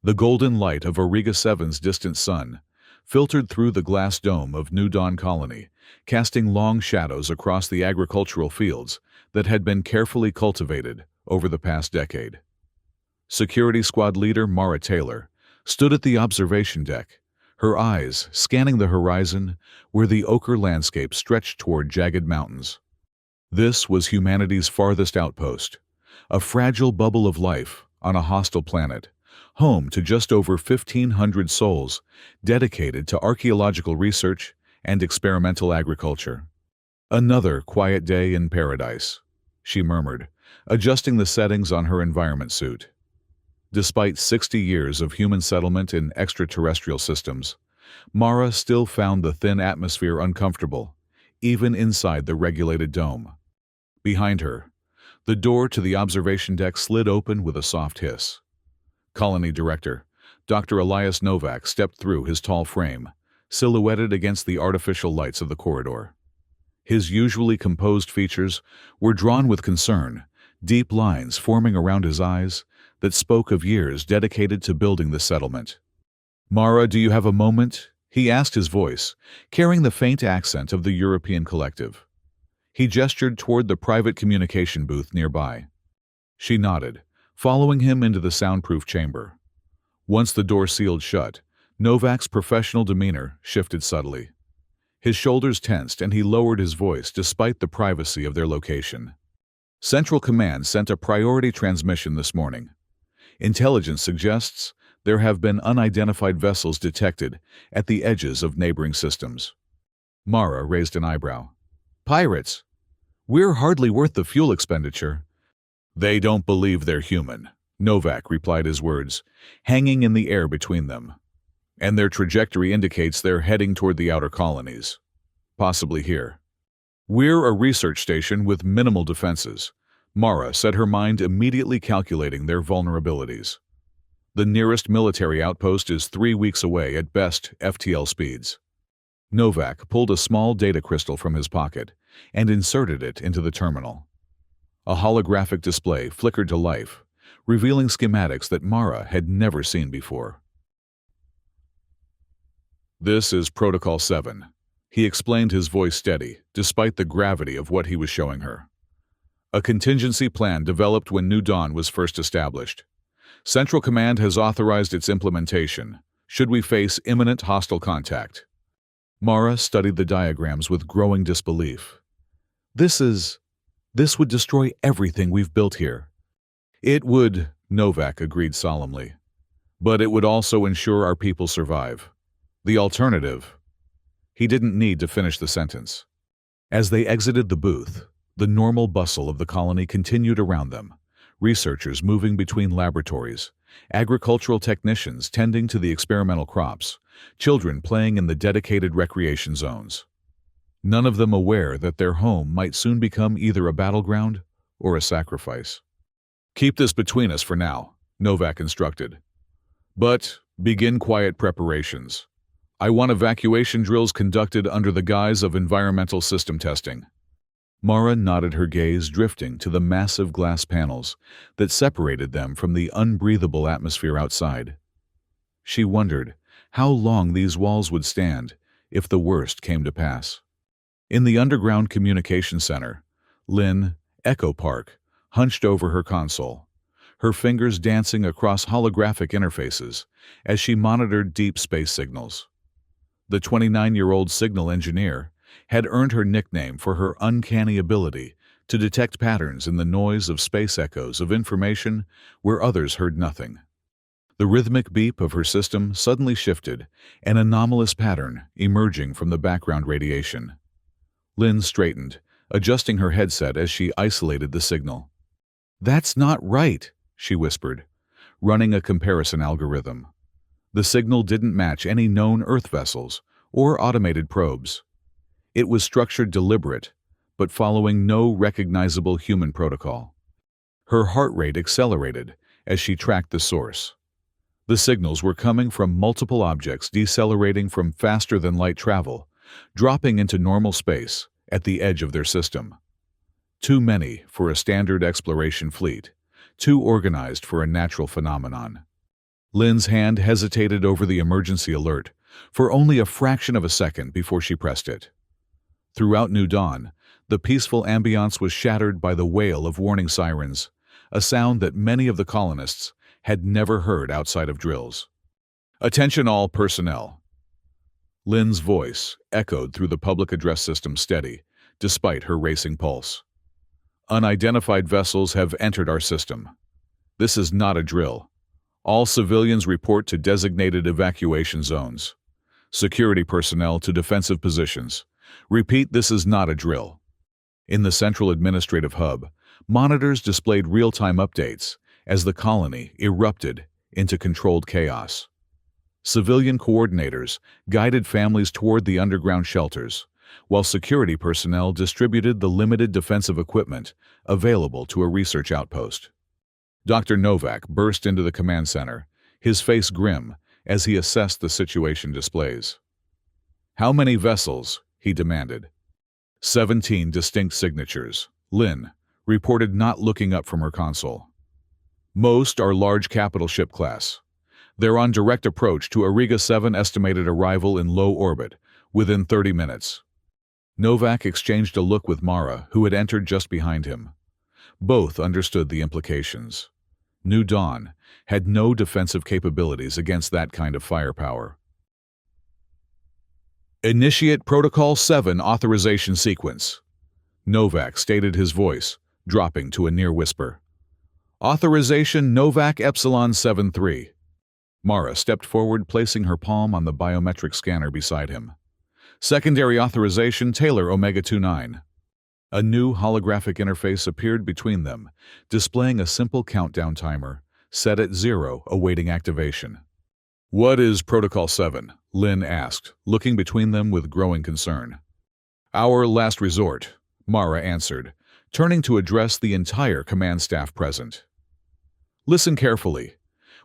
The golden light of Auriga 7's distant sun filtered through the glass dome of New Dawn Colony, casting long shadows across the agricultural fields that had been carefully cultivated over the past decade. Security Squad leader Mara Taylor stood at the observation deck, her eyes scanning the horizon where the ochre landscape stretched toward jagged mountains. This was humanity's farthest outpost, a fragile bubble of life on a hostile planet, home to just over 1,500 souls dedicated to archaeological research and experimental agriculture. "Another quiet day in paradise," she murmured, adjusting the settings on her environment suit. Despite 60 years of human settlement in extraterrestrial systems, Mara still found the thin atmosphere uncomfortable, even inside the regulated dome. Behind her, the door to the observation deck slid open with a soft hiss. Colony Director, Dr. Elias Novak, stepped through his tall frame, silhouetted against the artificial lights of the corridor. His usually composed features were drawn with concern, deep lines forming around his eyes that spoke of years dedicated to building the settlement. "Mara, do you have a moment?" he asked, his voice carrying the faint accent of the European collective. He gestured toward the private communication booth nearby. She nodded, following him into the soundproof chamber. Once the door sealed shut, Novak's professional demeanor shifted subtly. His shoulders tensed and he lowered his voice despite the privacy of their location. "Central Command sent a priority transmission this morning. Intelligence suggests there have been unidentified vessels detected at the edges of neighboring systems." Mara raised an eyebrow. "Pirates? We're hardly worth the fuel expenditure." "They don't believe they're human," Novak replied, his words hanging in the air between them. "And their trajectory indicates they're heading toward the outer colonies. Possibly here." "We're a research station with minimal defenses," Mara said, her mind immediately calculating their vulnerabilities. "The nearest military outpost is 3 weeks away at best FTL speeds." Novak pulled a small data crystal from his pocket and inserted it into the terminal. A holographic display flickered to life, revealing schematics that Mara had never seen before. "This is Protocol 7, he explained, his voice steady, despite the gravity of what he was showing her. "A contingency plan developed when New Dawn was first established. Central Command has authorized its implementation, should we face imminent hostile contact." Mara studied the diagrams with growing disbelief. This would destroy everything we've built here." "It would," Novak agreed solemnly. "But it would also ensure our people survive. The alternative—" He didn't need to finish the sentence. As they exited the booth, the normal bustle of the colony continued around them, researchers moving between laboratories, agricultural technicians tending to the experimental crops, children playing in the dedicated recreation zones. None of them aware that their home might soon become either a battleground or a sacrifice. "Keep this between us for now," Novak instructed. "But begin quiet preparations. I want evacuation drills conducted under the guise of environmental system testing." Mara nodded, her gaze drifting to the massive glass panels that separated them from the unbreathable atmosphere outside. She wondered how long these walls would stand if the worst came to pass. In the underground communication center, Lynn, Echo Park, hunched over her console, her fingers dancing across holographic interfaces as she monitored deep space signals. The 29-year-old signal engineer had earned her nickname for her uncanny ability to detect patterns in the noise of space echoes of information where others heard nothing. The rhythmic beep of her system suddenly shifted, an anomalous pattern emerging from the background radiation. Lynn straightened, adjusting her headset as she isolated the signal. "That's not right," she whispered, running a comparison algorithm. The signal didn't match any known Earth vessels or automated probes. It was structured deliberate, but following no recognizable human protocol. Her heart rate accelerated as she tracked the source. The signals were coming from multiple objects decelerating from faster-than-light travel, dropping into normal space at the edge of their system. Too many for a standard exploration fleet, too organized for a natural phenomenon. Lynn's hand hesitated over the emergency alert for only a fraction of a second before she pressed it. Throughout New Dawn, the peaceful ambiance was shattered by the wail of warning sirens, a sound that many of the colonists had never heard outside of drills. "Attention all personnel." Lynn's voice echoed through the public address system steady, despite her racing pulse. "Unidentified vessels have entered our system. This is not a drill. All civilians report to designated evacuation zones. Security personnel to defensive positions. Repeat, this is not a drill." In the central administrative hub, monitors displayed real-time updates as the colony erupted into controlled chaos. Civilian coordinators guided families toward the underground shelters, while security personnel distributed the limited defensive equipment available to a research outpost. Dr. Novak burst into the command center, his face grim as he assessed the situation displays. "How many vessels?" he demanded. 17 distinct signatures, Lynn reported, not looking up from her console. "Most are large capital ship class. They're on direct approach to Auriga 7, estimated arrival in low orbit within 30 minutes. Novak exchanged a look with Mara, who had entered just behind him. Both understood the implications. New Dawn had no defensive capabilities against that kind of firepower. "Initiate Protocol 7 authorization sequence," Novak stated, his voice dropping to a near whisper. "Authorization Novak Epsilon 73. Mara stepped forward, placing her palm on the biometric scanner beside him. "Secondary authorization Taylor Omega 29. A new holographic interface appeared between them, displaying a simple countdown timer, set at 0, awaiting activation. "What is Protocol 7? Lynn asked, looking between them with growing concern. "Our last resort," Mara answered, turning to address the entire command staff present. "Listen carefully.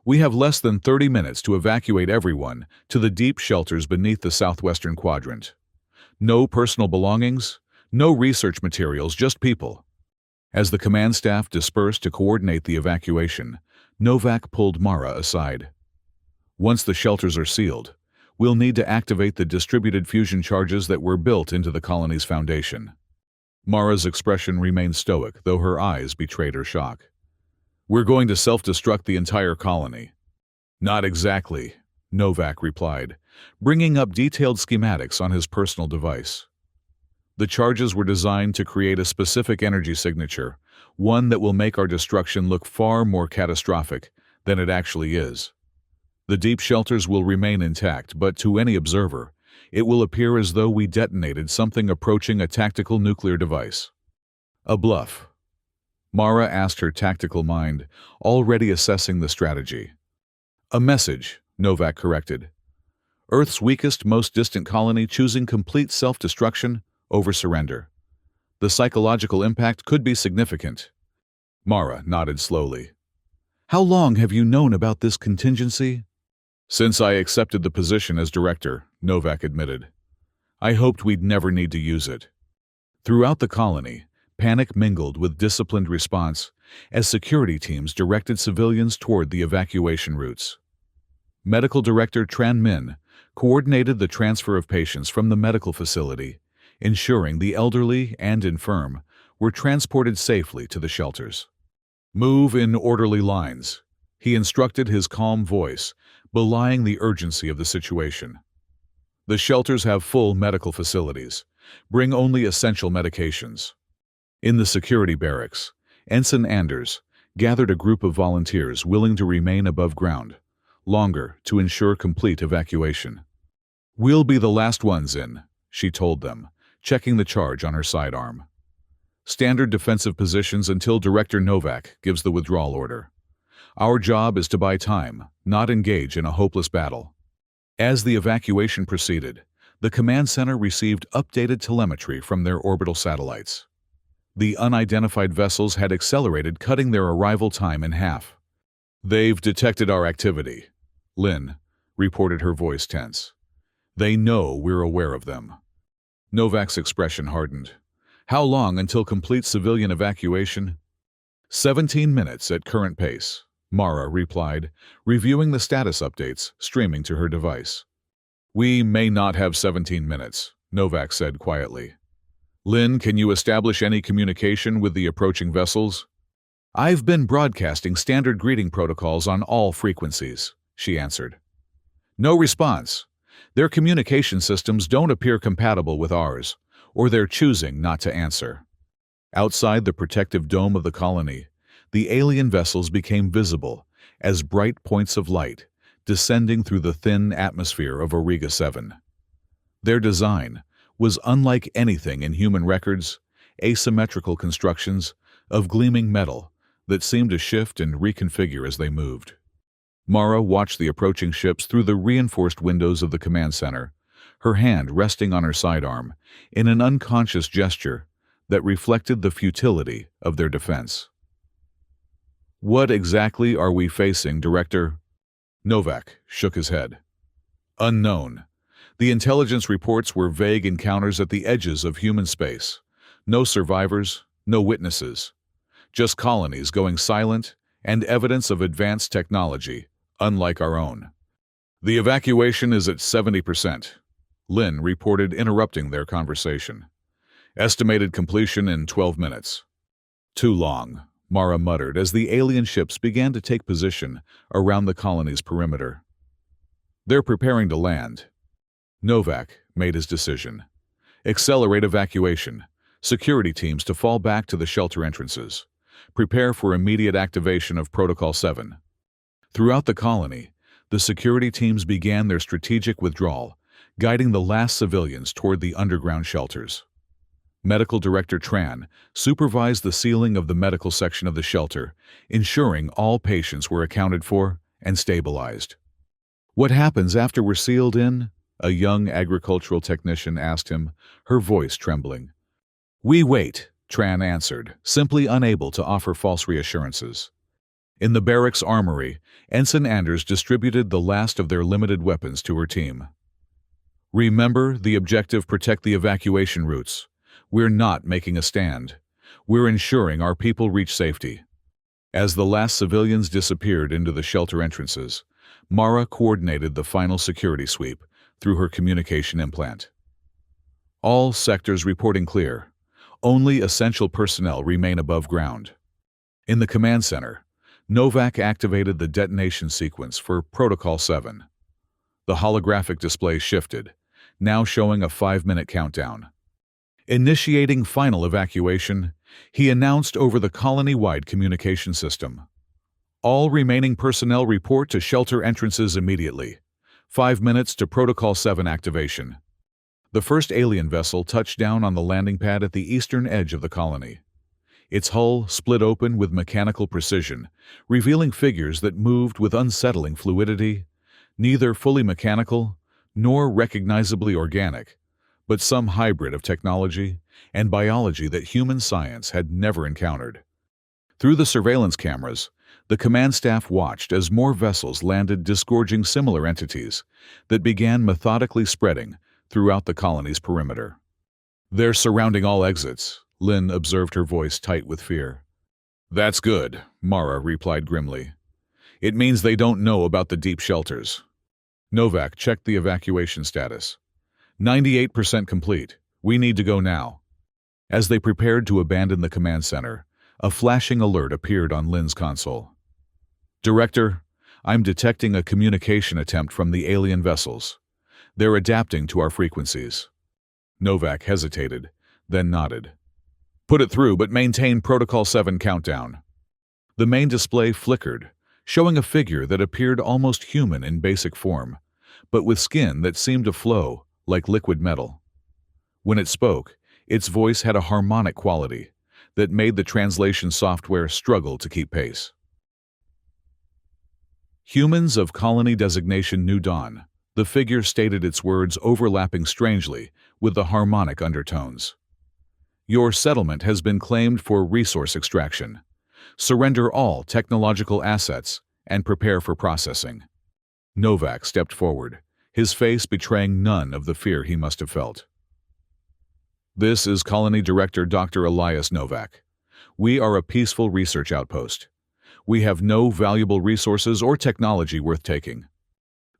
We have less than 30 minutes to evacuate everyone to the deep shelters beneath the southwestern quadrant. No personal belongings, no research materials, just people." As the command staff dispersed to coordinate the evacuation, Novak pulled Mara aside. "Once the shelters are sealed, we'll need to activate the distributed fusion charges that were built into the colony's foundation." Mara's expression remained stoic, though her eyes betrayed her shock. "We're going to self-destruct the entire colony." "Not exactly," Novak replied, bringing up detailed schematics on his personal device. "The charges were designed to create a specific energy signature, one that will make our destruction look far more catastrophic than it actually is. The deep shelters will remain intact, but to any observer, it will appear as though we detonated something approaching a tactical nuclear device." "A bluff?" Mara asked, her tactical mind already assessing the strategy. "A message," Novak corrected. "Earth's weakest, most distant colony choosing complete self-destruction over surrender. The psychological impact could be significant." Mara nodded slowly. "How long have you known about this contingency?" "Since I accepted the position as director," Novak admitted. "I hoped we'd never need to use it." Throughout the colony, panic mingled with disciplined response as security teams directed civilians toward the evacuation routes. Medical Director Tran Min coordinated the transfer of patients from the medical facility, ensuring the elderly and infirm were transported safely to the shelters. "Move in orderly lines," he instructed, his calm voice belying the urgency of the situation. "The shelters have full medical facilities. Bring only essential medications." In the security barracks, Ensign Anders gathered a group of volunteers willing to remain above ground longer to ensure complete evacuation. "We'll be the last ones in," she told them, checking the charge on her sidearm. "Standard defensive positions until Director Novak gives the withdrawal order. Our job is to buy time, not engage in a hopeless battle." As the evacuation proceeded, the command center received updated telemetry from their orbital satellites. The unidentified vessels had accelerated, cutting their arrival time in half. "They've detected our activity," Lynn reported, her voice tense. "They know we're aware of them." Novak's expression hardened. "How long until complete civilian evacuation?" 17 minutes at current pace," Mara replied, reviewing the status updates streaming to her device. We may not have 17 minutes, Novak said quietly. Lynn, can you establish any communication with the approaching vessels? I've been broadcasting standard greeting protocols on all frequencies, she answered. No response. Their communication systems don't appear compatible with ours, or they're choosing not to answer. Outside the protective dome of the colony, the alien vessels became visible as bright points of light descending through the thin atmosphere of Auriga 7. Their design was unlike anything in human records, asymmetrical constructions of gleaming metal that seemed to shift and reconfigure as they moved. Mara watched the approaching ships through the reinforced windows of the command center, her hand resting on her sidearm in an unconscious gesture that reflected the futility of their defense. What exactly are we facing, Director? Novak shook his head. Unknown. The intelligence reports were vague encounters at the edges of human space. No survivors, no witnesses. Just colonies going silent and evidence of advanced technology, unlike our own. The evacuation is at 70%, Lynn reported, interrupting their conversation. Estimated completion in 12 minutes. Too long, Mara muttered as the alien ships began to take position around the colony's perimeter. They're preparing to land. Novak made his decision. Accelerate evacuation. Security teams to fall back to the shelter entrances. Prepare for immediate activation of Protocol 7. Throughout the colony, the security teams began their strategic withdrawal, guiding the last civilians toward the underground shelters. Medical Director Tran supervised the sealing of the medical section of the shelter, ensuring all patients were accounted for and stabilized. What happens after we're sealed in? A young agricultural technician asked him, her voice trembling. We wait, Tran answered, simply unable to offer false reassurances. In the barracks armory, Ensign Anders distributed the last of their limited weapons to her team. Remember the objective: protect the evacuation routes. We're not making a stand. We're ensuring our people reach safety. As the last civilians disappeared into the shelter entrances, Mara coordinated the final security sweep through her communication implant. All sectors reporting clear. Only essential personnel remain above ground. In the command center, Novak activated the detonation sequence for Protocol 7. The holographic display shifted, now showing a 5-minute countdown. Initiating final evacuation, he announced over the colony-wide communication system. All remaining personnel report to shelter entrances immediately. 5 minutes to Protocol 7 activation. The first alien vessel touched down on the landing pad at the eastern edge of the colony. Its hull split open with mechanical precision, revealing figures that moved with unsettling fluidity, neither fully mechanical nor recognizably organic, but some hybrid of technology and biology that human science had never encountered. Through the surveillance cameras, the command staff watched as more vessels landed, disgorging similar entities that began methodically spreading throughout the colony's perimeter. They're surrounding all exits, Lynn observed, her voice tight with fear. That's good, Mara replied grimly. It means they don't know about the deep shelters. Novak checked the evacuation status. 98% complete. We need to go now. As they prepared to abandon the command center, a flashing alert appeared on Lynn's console. Director, I'm detecting a communication attempt from the alien vessels. They're adapting to our frequencies. Novak hesitated, then nodded. Put it through, but maintain Protocol 7 countdown. The main display flickered, showing a figure that appeared almost human in basic form, but with skin that seemed to flow like liquid metal. When it spoke, its voice had a harmonic quality that made the translation software struggle to keep pace. Humans of Colony Designation New Dawn, the figure stated, its words overlapping strangely with the harmonic undertones. Your settlement has been claimed for resource extraction. Surrender all technological assets and prepare for processing. Novak stepped forward, his face betraying none of the fear he must have felt. This is Colony Director Dr. Elias Novak. We are a peaceful research outpost. We have no valuable resources or technology worth taking."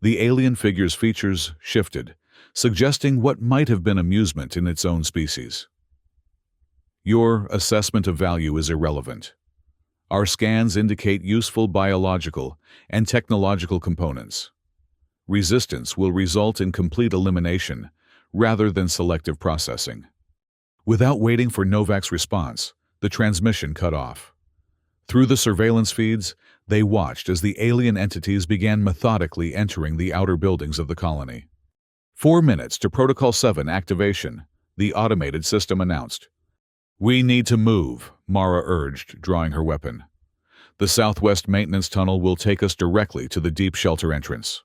The alien figure's features shifted, suggesting what might have been amusement in its own species. "Your assessment of value is irrelevant. Our scans indicate useful biological and technological components. Resistance will result in complete elimination rather than selective processing." Without waiting for Novak's response, the transmission cut off. Through the surveillance feeds, they watched as the alien entities began methodically entering the outer buildings of the colony. 4 minutes to Protocol 7 activation, the automated system announced. "We need to move," Mara urged, drawing her weapon. "The southwest maintenance tunnel will take us directly to the deep shelter entrance."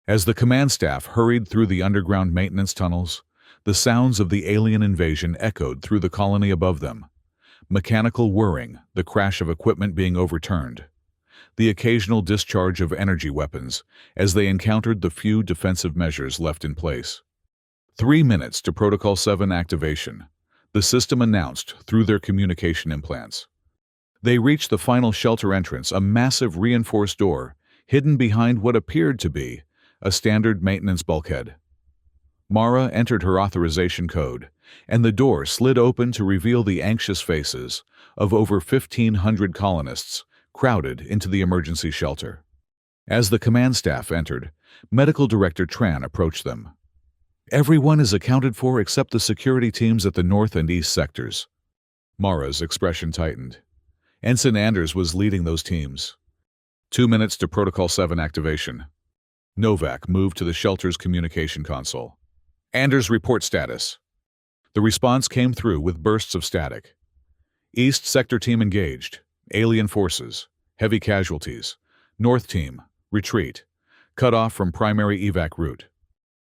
As the command staff hurried through the underground maintenance tunnels, the sounds of the alien invasion echoed through the colony above them. Mechanical whirring, the crash of equipment being overturned, the occasional discharge of energy weapons as they encountered the few defensive measures left in place. 3 minutes to Protocol 7 activation, the system announced through their communication implants. They reached the final shelter entrance, a massive reinforced door hidden behind what appeared to be a standard maintenance bulkhead. Mara entered her authorization code, and the door slid open to reveal the anxious faces of over 1,500 colonists crowded into the emergency shelter. As the command staff entered, Medical Director Tran approached them. "Everyone is accounted for except the security teams at the north and east sectors." Mara's expression tightened. Ensign Anders was leading those teams. 2 minutes to Protocol 7 activation. Novak moved to the shelter's communication console. "Anders, report status." The response came through with bursts of static. "East sector team engaged. Alien forces. Heavy casualties. North team. Retreat. Cut off from primary evac route."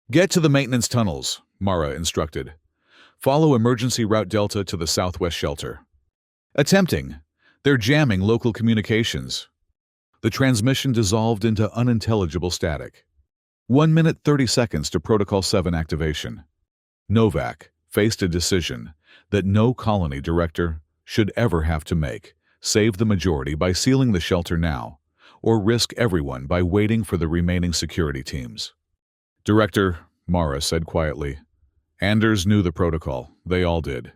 "Get to the maintenance tunnels," Mara instructed. "Follow emergency route Delta to the southwest shelter." "Attempting. They're jamming local communications." The transmission dissolved into unintelligible static. 1 minute 30 seconds to Protocol 7 activation. Novak faced a decision that no colony director should ever have to make: save the majority by sealing the shelter now, or risk everyone by waiting for the remaining security teams. "Director," Mara said quietly. Anders knew the protocol. They all did.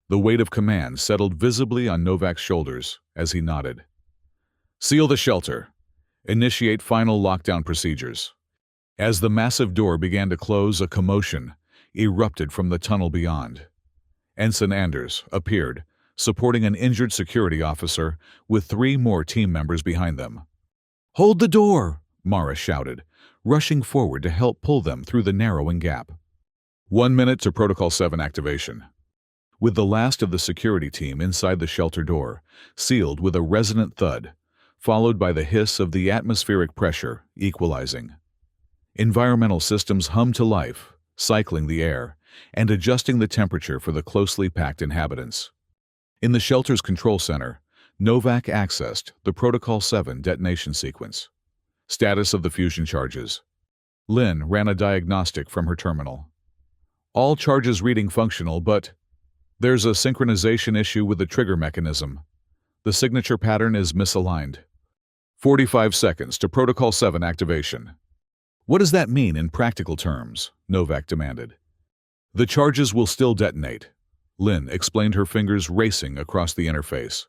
The weight of command settled visibly on Novak's shoulders as he nodded. "Seal the shelter. Initiate final lockdown procedures." As the massive door began to close, a commotion erupted from the tunnel beyond. Ensign Anders appeared, supporting an injured security officer with 3 more team members behind them. "Hold the door!" Mara shouted, rushing forward to help pull them through the narrowing gap. 1 minute to Protocol 7 activation. With the last of the security team inside the shelter door, sealed with a resonant thud, followed by the hiss of the atmospheric pressure equalizing. Environmental systems hummed to life, cycling the air and adjusting the temperature for the closely packed inhabitants. In the shelter's control center, Novak accessed the Protocol 7 detonation sequence. Status of the fusion charges. Lynn ran a diagnostic from her terminal. "All charges reading functional, but there's a synchronization issue with the trigger mechanism. The signature pattern is misaligned." 45 seconds to Protocol 7 activation. "What does that mean in practical terms?" Novak demanded. "The charges will still detonate," Lynn explained, her fingers racing across the interface.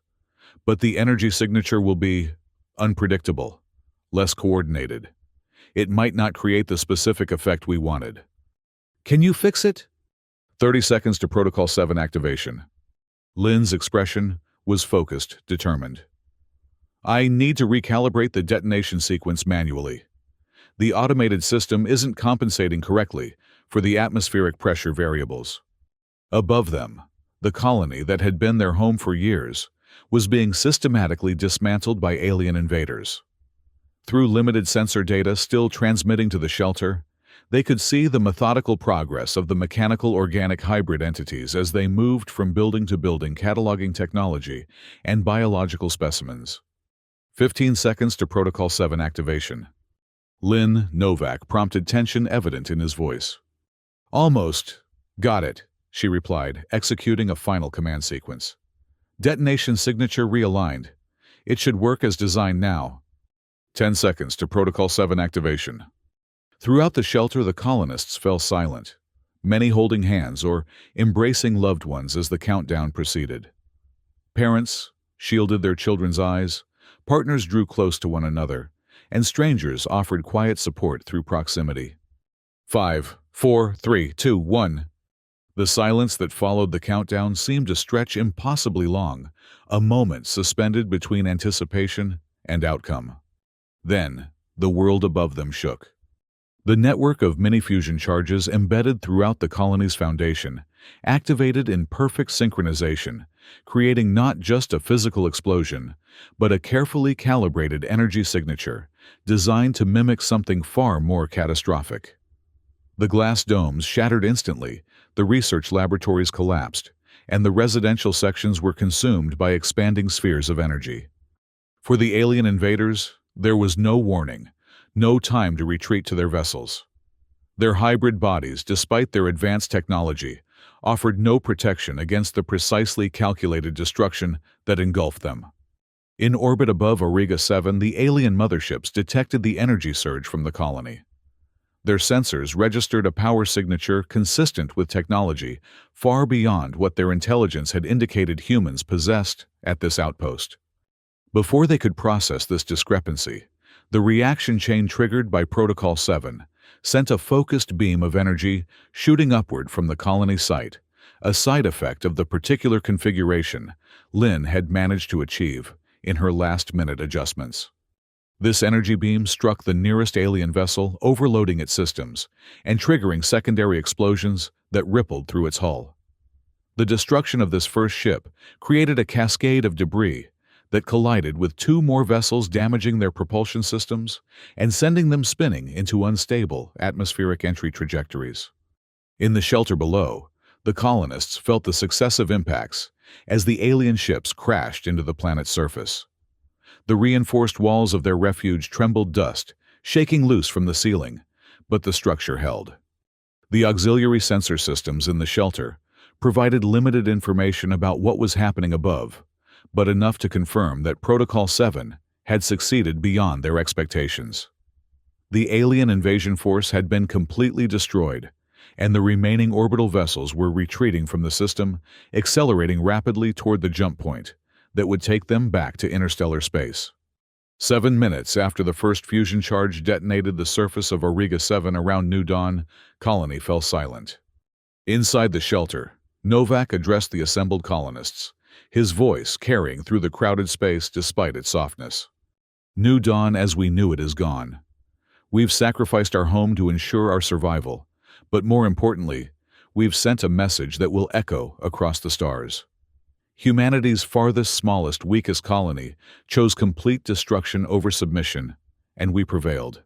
"But the energy signature will be unpredictable, less coordinated. It might not create the specific effect we wanted." "Can you fix it?" 30 seconds to Protocol 7 activation. Lynn's expression was focused, determined. "I need to recalibrate the detonation sequence manually. The automated system isn't compensating correctly for the atmospheric pressure variables." Above them, the colony that had been their home for years was being systematically dismantled by alien invaders. Through limited sensor data still transmitting to the shelter, they could see the methodical progress of the mechanical-organic hybrid entities as they moved from building to building, cataloging technology and biological specimens. 15 seconds to Protocol 7 activation. Lynn Novak prompted, tension evident in his voice. "Almost. Got it," she replied, executing a final command sequence. "Detonation signature realigned. It should work as designed now. 10 seconds to Protocol 7 activation. Throughout the shelter, the colonists fell silent, many holding hands or embracing loved ones as the countdown proceeded. Parents shielded their children's eyes, partners drew close to one another, and strangers offered quiet support through proximity. 5, 4, 3, 2, 1. The silence that followed the countdown seemed to stretch impossibly long, a moment suspended between anticipation and outcome. Then, the world above them shook. The network of mini-fusion charges embedded throughout the colony's foundation activated in perfect synchronization, creating not just a physical explosion, but a carefully calibrated energy signature designed to mimic something far more catastrophic. The glass domes shattered instantly, the research laboratories collapsed, and the residential sections were consumed by expanding spheres of energy. For the alien invaders, there was no warning, no time to retreat to their vessels. Their hybrid bodies, despite their advanced technology, offered no protection against the precisely calculated destruction that engulfed them. In orbit above Auriga 7, the alien motherships detected the energy surge from the colony. Their sensors registered a power signature consistent with technology far beyond what their intelligence had indicated humans possessed at this outpost. Before they could process this discrepancy, the reaction chain triggered by Protocol 7 sent a focused beam of energy shooting upward from the colony site, a side effect of the particular configuration Lynn had managed to achieve in her last-minute adjustments. This energy beam struck the nearest alien vessel, overloading its systems and triggering secondary explosions that rippled through its hull. The destruction of this first ship created a cascade of debris that collided with two more vessels, damaging their propulsion systems and sending them spinning into unstable atmospheric entry trajectories. In the shelter below, the colonists felt the successive impacts as the alien ships crashed into the planet's surface. The reinforced walls of their refuge trembled dust, shaking loose from the ceiling, but the structure held. The auxiliary sensor systems in the shelter provided limited information about what was happening above, but enough to confirm that Protocol 7 had succeeded beyond their expectations. The alien invasion force had been completely destroyed, and the remaining orbital vessels were retreating from the system, accelerating rapidly toward the jump point that would take them back to interstellar space. 7 minutes after the first fusion charge detonated the surface of Auriga 7 around New Dawn, colony fell silent. Inside the shelter, Novak addressed the assembled colonists, his voice carrying through the crowded space despite its softness. New Dawn as we knew it is gone. We've sacrificed our home to ensure our survival, but more importantly, we've sent a message that will echo across the stars. Humanity's farthest, smallest, weakest colony chose complete destruction over submission, and we prevailed.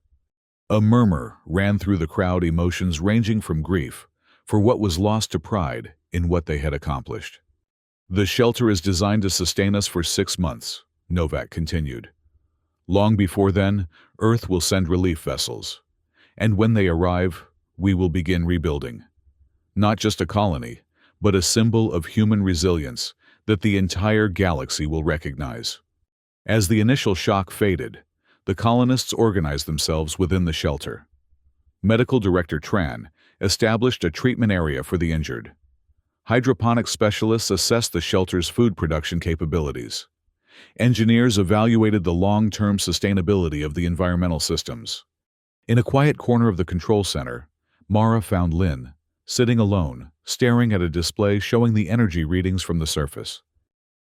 A murmur ran through the crowd, emotions ranging from grief for what was lost to pride in what they had accomplished. The shelter is designed to sustain us for 6 months, Novak continued. Long before then, Earth will send relief vessels, and when they arrive, we will begin rebuilding. Not just a colony, but a symbol of human resilience that the entire galaxy will recognize. As the initial shock faded, the colonists organized themselves within the shelter. Medical Director Tran established a treatment area for the injured. Hydroponics specialists assessed the shelter's food production capabilities. Engineers evaluated the long-term sustainability of the environmental systems. In a quiet corner of the control center, Mara found Lynn, sitting alone, staring at a display showing the energy readings from the surface.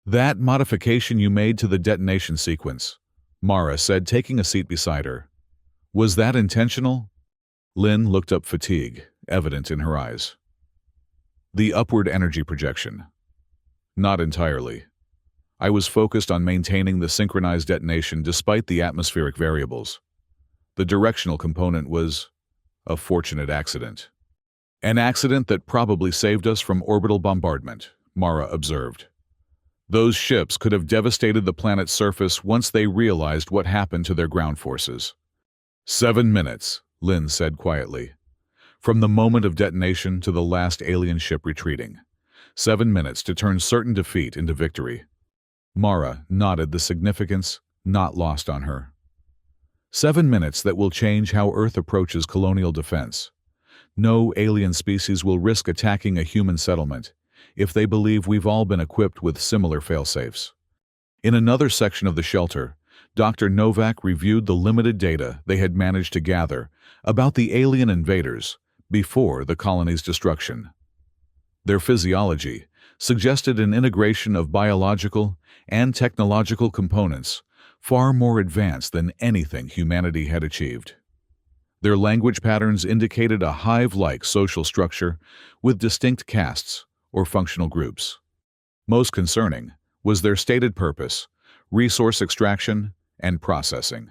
"That modification you made to the detonation sequence," Mara said, taking a seat beside her. "Was that intentional?" Lynn looked up, fatigue evident in her eyes. "The upward energy projection." "Not entirely. I was focused on maintaining the synchronized detonation despite the atmospheric variables. The directional component was a fortunate accident." "An accident that probably saved us from orbital bombardment," Mara observed. "Those ships could have devastated the planet's surface once they realized what happened to their ground forces." 7 minutes, Lynn said quietly. "From the moment of detonation to the last alien ship retreating. 7 minutes to turn certain defeat into victory." Mara nodded, the significance not lost on her. 7 minutes that will change how Earth approaches colonial defense. No alien species will risk attacking a human settlement if they believe we've all been equipped with similar failsafes. In another section of the shelter, Dr. Novak reviewed the limited data they had managed to gather about the alien invaders before the colony's destruction. Their physiology suggested an integration of biological and technological components far more advanced than anything humanity had achieved. Their language patterns indicated a hive-like social structure with distinct castes or functional groups. Most concerning was their stated purpose: resource extraction and processing.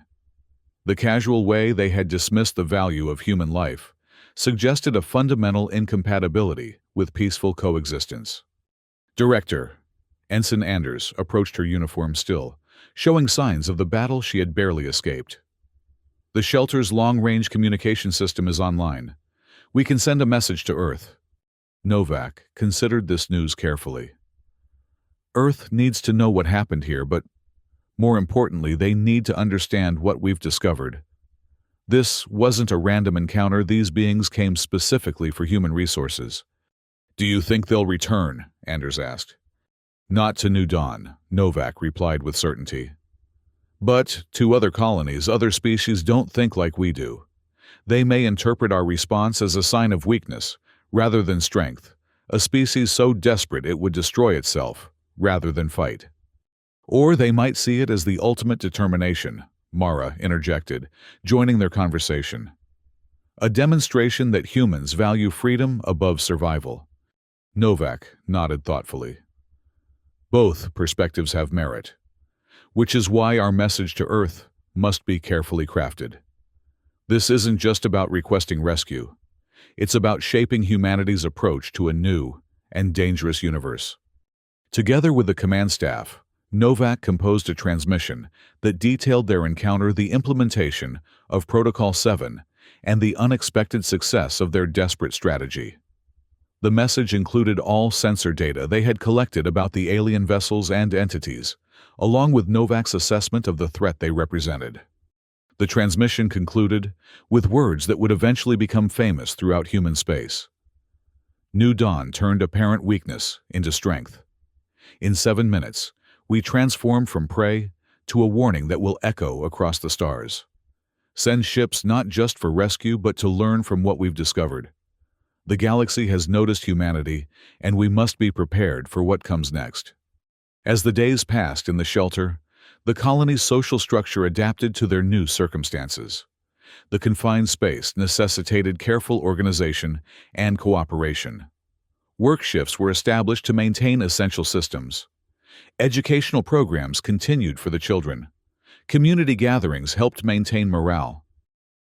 The casual way they had dismissed the value of human life suggested a fundamental incompatibility with peaceful coexistence. Director Ensign Anders approached her uniform still, showing signs of the battle she had barely escaped. The shelter's long-range communication system is online. We can send a message to Earth. Novak considered this news carefully. Earth needs to know what happened here, but more importantly, they need to understand what we've discovered. This wasn't a random encounter. These beings came specifically for human resources. Do you think they'll return? Anders asked. Not to New Dawn, Novak replied with certainty. But to other colonies, other species don't think like we do. They may interpret our response as a sign of weakness rather than strength, a species so desperate it would destroy itself rather than fight. Or they might see it as the ultimate determination, Mara interjected, joining their conversation. A demonstration that humans value freedom above survival. Novak nodded thoughtfully. Both perspectives have merit, which is why our message to Earth must be carefully crafted. This isn't just about requesting rescue. It's about shaping humanity's approach to a new and dangerous universe. Together with the command staff, Novak composed a transmission that detailed their encounter, the implementation of Protocol 7, and the unexpected success of their desperate strategy. The message included all sensor data they had collected about the alien vessels and entities, along with Novak's assessment of the threat they represented. The transmission concluded with words that would eventually become famous throughout human space. New Dawn turned apparent weakness into strength. In 7 minutes, we transformed from prey to a warning that will echo across the stars. Send ships not just for rescue but to learn from what we've discovered. The galaxy has noticed humanity, and we must be prepared for what comes next. As the days passed in the shelter, the colony's social structure adapted to their new circumstances. The confined space necessitated careful organization and cooperation. Work shifts were established to maintain essential systems. Educational programs continued for the children. Community gatherings helped maintain morale.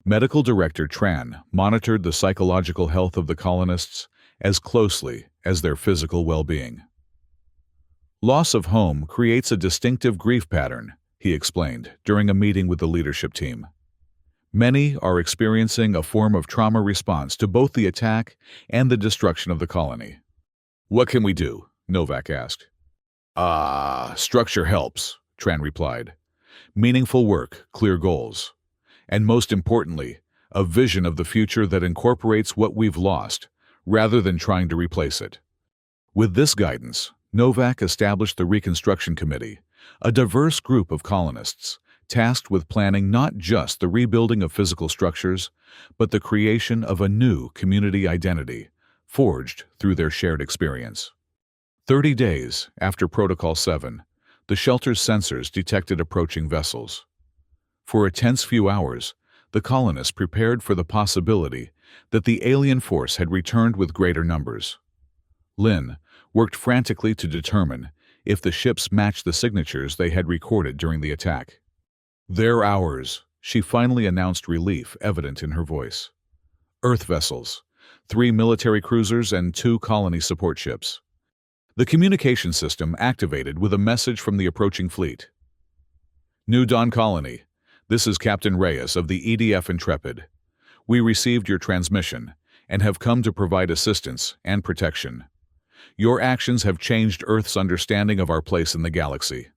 Medical Director Tran monitored the psychological health of the colonists as closely as their physical well-being. Loss of home creates a distinctive grief pattern, he explained during a meeting with the leadership team. Many are experiencing a form of trauma response to both the attack and the destruction of the colony. What can we do? Novak asked. Structure helps, Tran replied. Meaningful work, clear goals. And most importantly, a vision of the future that incorporates what we've lost, rather than trying to replace it. With this guidance, Novak established the Reconstruction Committee, a diverse group of colonists, tasked with planning not just the rebuilding of physical structures, but the creation of a new community identity, forged through their shared experience. 30 days after Protocol 7, the shelter's sensors detected approaching vessels. For a tense few hours, the colonists prepared for the possibility that the alien force had returned with greater numbers. Lynn worked frantically to determine if the ships matched the signatures they had recorded during the attack. They're ours, she finally announced, relief evident in her voice. Earth vessels, 3 military cruisers and 2 colony support ships. The communication system activated with a message from the approaching fleet. New Dawn Colony. This is Captain Reyes of the EDF Intrepid. We received your transmission and have come to provide assistance and protection. Your actions have changed Earth's understanding of our place in the galaxy.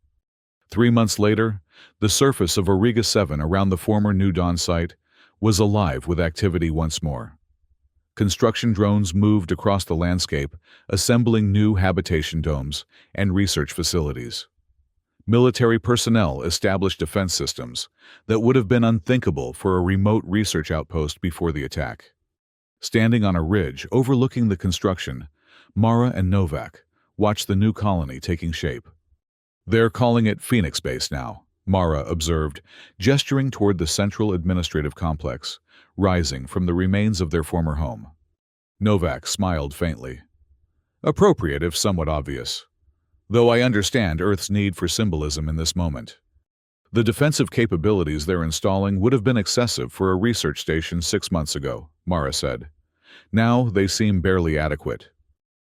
3 months later, the surface of Auriga 7 around the former New Dawn site was alive with activity once more. Construction drones moved across the landscape, assembling new habitation domes and research facilities. Military personnel established defense systems that would have been unthinkable for a remote research outpost before the attack. Standing on a ridge overlooking the construction, Mara and Novak watched the new colony taking shape. "They're calling it Phoenix Base now," Mara observed, gesturing toward the central administrative complex, rising from the remains of their former home. Novak smiled faintly. "Appropriate if somewhat obvious. Though I understand Earth's need for symbolism in this moment. The defensive capabilities they're installing would have been excessive for a research station 6 months ago," Mara said. "Now they seem barely adequate."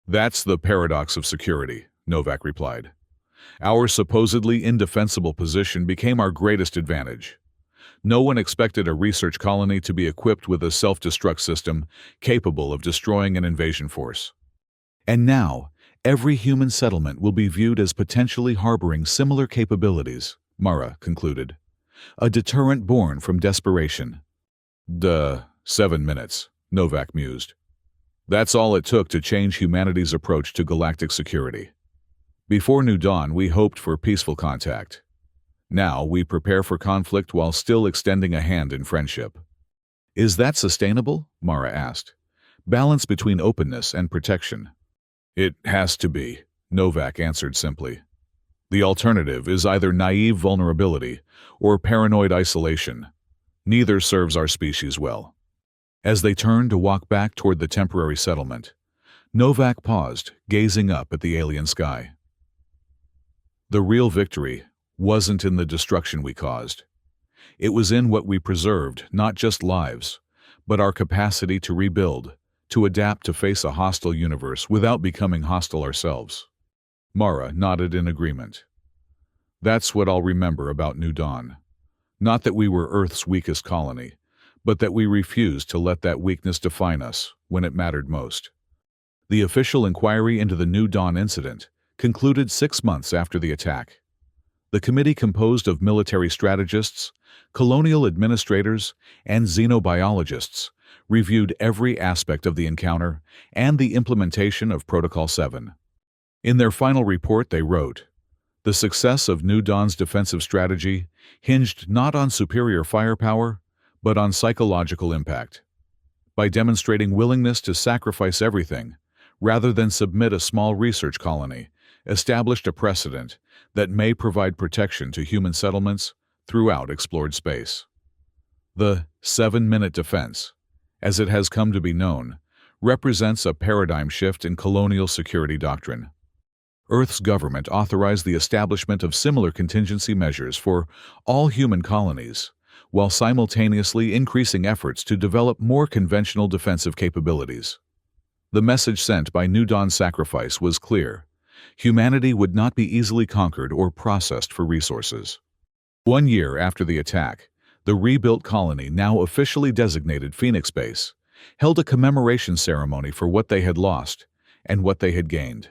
"That's the paradox of security," Novak replied. "Our supposedly indefensible position became our greatest advantage. No one expected a research colony to be equipped with a self-destruct system capable of destroying an invasion force. And now, every human settlement will be viewed as potentially harboring similar capabilities," Mara concluded. "A deterrent born from desperation." 7 minutes, Novak mused. "That's all it took to change humanity's approach to galactic security. Before New Dawn, we hoped for peaceful contact. Now we prepare for conflict while still extending a hand in friendship." "Is that sustainable?" Mara asked. "Balance between openness and protection." "It has to be," Novak answered simply. "The alternative is either naive vulnerability or paranoid isolation. Neither serves our species well." As they turned to walk back toward the temporary settlement, Novak paused, gazing up at the alien sky. "The real victory wasn't in the destruction we caused. It was in what we preserved, not just lives, but our capacity to rebuild, to adapt to face a hostile universe without becoming hostile ourselves." Mara nodded in agreement. "That's what I'll remember about New Dawn. Not that we were Earth's weakest colony, but that we refused to let that weakness define us when it mattered most." The official inquiry into the New Dawn incident concluded 6 months after the attack. The committee, composed of military strategists, colonial administrators, and xenobiologists, reviewed every aspect of the encounter and the implementation of Protocol 7. In their final report, they wrote, "The success of New Dawn's defensive strategy hinged not on superior firepower, but on psychological impact. By demonstrating willingness to sacrifice everything, rather than submit a small research colony, established a precedent that may provide protection to human settlements throughout explored space." The 7-minute defense, as it has come to be known, represents a paradigm shift in colonial security doctrine. Earth's government authorized the establishment of similar contingency measures for all human colonies, while simultaneously increasing efforts to develop more conventional defensive capabilities. The message sent by New Dawn's sacrifice was clear. Humanity would not be easily conquered or processed for resources. 1 year after the attack, the rebuilt colony, now officially designated Phoenix Base, held a commemoration ceremony for what they had lost and what they had gained.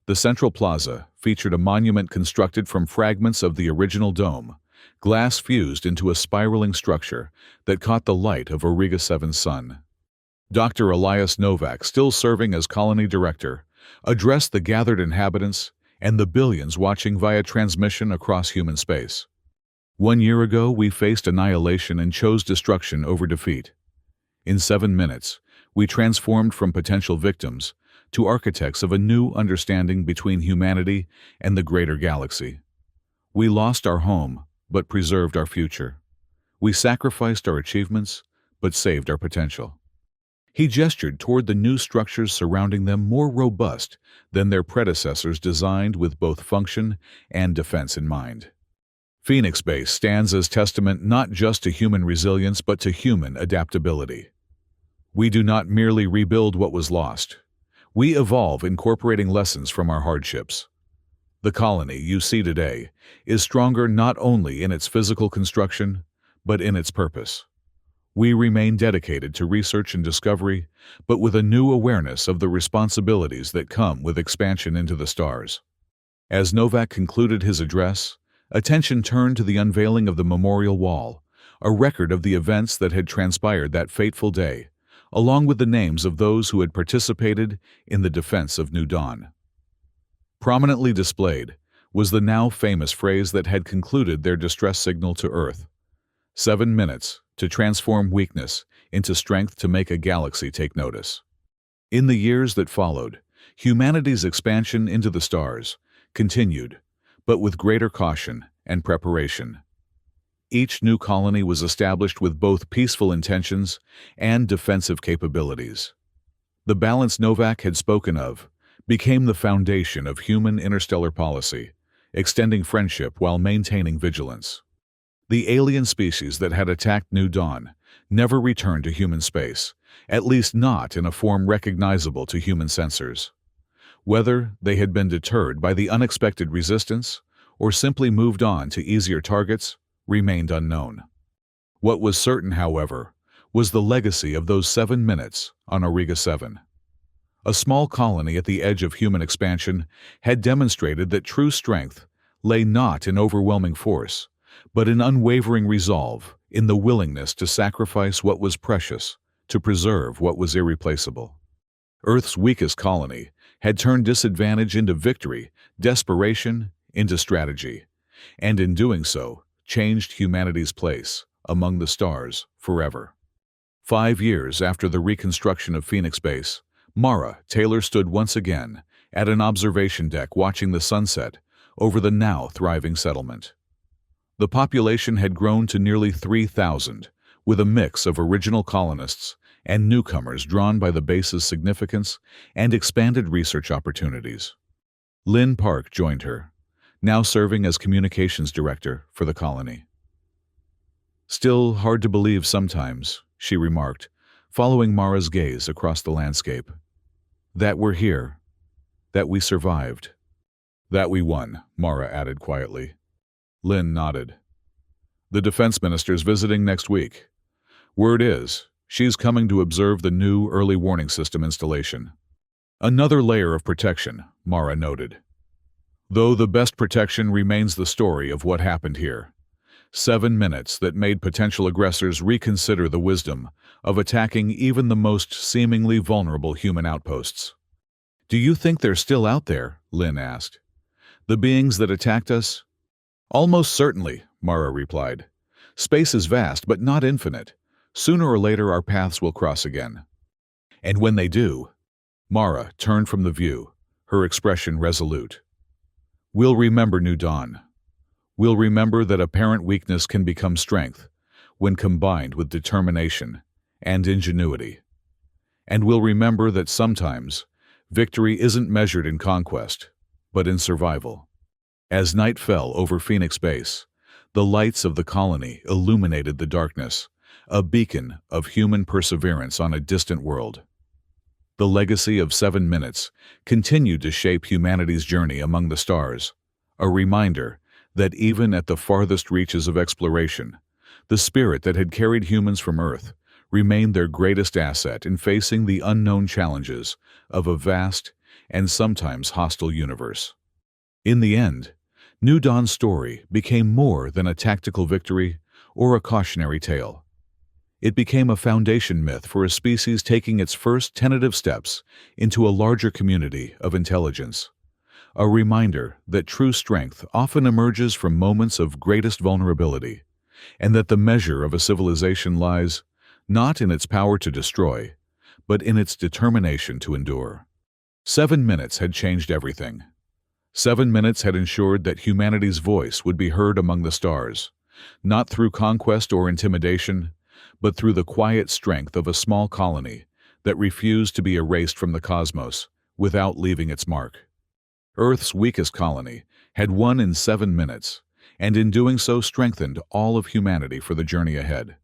The central plaza featured a monument constructed from fragments of the original dome, glass fused into a spiraling structure that caught the light of Auriga 7's sun. Dr. Elias Novak, still serving as colony director, addressed the gathered inhabitants and the billions watching via transmission across human space. "1 year ago, we faced annihilation and chose destruction over defeat. In 7 minutes, we transformed from potential victims to architects of a new understanding between humanity and the greater galaxy. We lost our home, but preserved our future. We sacrificed our achievements, but saved our potential." He gestured toward the new structures surrounding them, more robust than their predecessors, designed with both function and defense in mind. Phoenix Base stands as testament not just to human resilience but to human adaptability. We do not merely rebuild what was lost. We evolve, incorporating lessons from our hardships. The colony you see today is stronger not only in its physical construction, but in its purpose. We remain dedicated to research and discovery, but with a new awareness of the responsibilities that come with expansion into the stars. As Novak concluded his address, Attention turned to the unveiling of the memorial wall, a record of the events that had transpired that fateful day, along with the names of those who had participated in the defense of New Dawn. Prominently displayed was the now famous phrase that had concluded their distress signal to Earth: 7 minutes to transform weakness into strength to make a galaxy take notice. In the years that followed, humanity's expansion into the stars continued, but with greater caution and preparation. Each new colony was established with both peaceful intentions and defensive capabilities. The balance Novak had spoken of became the foundation of human interstellar policy, extending friendship while maintaining vigilance. The alien species that had attacked New Dawn never returned to human space, at least not in a form recognizable to human sensors. Whether they had been deterred by the unexpected resistance or simply moved on to easier targets remained unknown. What was certain, however, was the legacy of those 7 minutes on Auriga 7. A small colony at the edge of human expansion had demonstrated that true strength lay not in overwhelming force, but in unwavering resolve, in the willingness to sacrifice what was precious to preserve what was irreplaceable. Earth's weakest colony had turned disadvantage into victory, desperation into strategy, and in doing so, changed humanity's place among the stars forever. 5 years after the reconstruction of Phoenix Base, Mara Taylor stood once again at an observation deck watching the sunset over the now thriving settlement. The population had grown to nearly 3,000, with a mix of original colonists and newcomers drawn by the base's significance and expanded research opportunities. Lynn Park joined her, now serving as communications director for the colony. "Still hard to believe sometimes," she remarked, following Mara's gaze across the landscape. "That we're here. That we survived. That we won," Mara added quietly. Lynn nodded. "The defense minister's visiting next week. Word is, she's coming to observe the new early warning system installation." "Another layer of protection," Mara noted. "Though the best protection remains the story of what happened here. 7 minutes that made potential aggressors reconsider the wisdom of attacking even the most seemingly vulnerable human outposts." "Do you think they're still out there?" Lynn asked. "The beings that attacked us?" "Almost certainly," Mara replied. "Space is vast, but not infinite. Sooner or later our paths will cross again. And when they do—" Mara turned from the view, her expression resolute. "We'll remember New Dawn. We'll remember that apparent weakness can become strength when combined with determination and ingenuity. And we'll remember that sometimes victory isn't measured in conquest, but in survival." As night fell over Phoenix Base, the lights of the colony illuminated the darkness, a beacon of human perseverance on a distant world. The legacy of 7 minutes continued to shape humanity's journey among the stars, a reminder that even at the farthest reaches of exploration, the spirit that had carried humans from Earth remained their greatest asset in facing the unknown challenges of a vast and sometimes hostile universe. In the end, New Dawn's story became more than a tactical victory or a cautionary tale. It became a foundation myth for a species taking its first tentative steps into a larger community of intelligence, a reminder that true strength often emerges from moments of greatest vulnerability, and that the measure of a civilization lies not in its power to destroy, but in its determination to endure. 7 minutes had changed everything. 7 minutes had ensured that humanity's voice would be heard among the stars, not through conquest or intimidation, but through the quiet strength of a small colony that refused to be erased from the cosmos without leaving its mark. Earth's weakest colony had won in 7 minutes, and in doing so strengthened all of humanity for the journey ahead.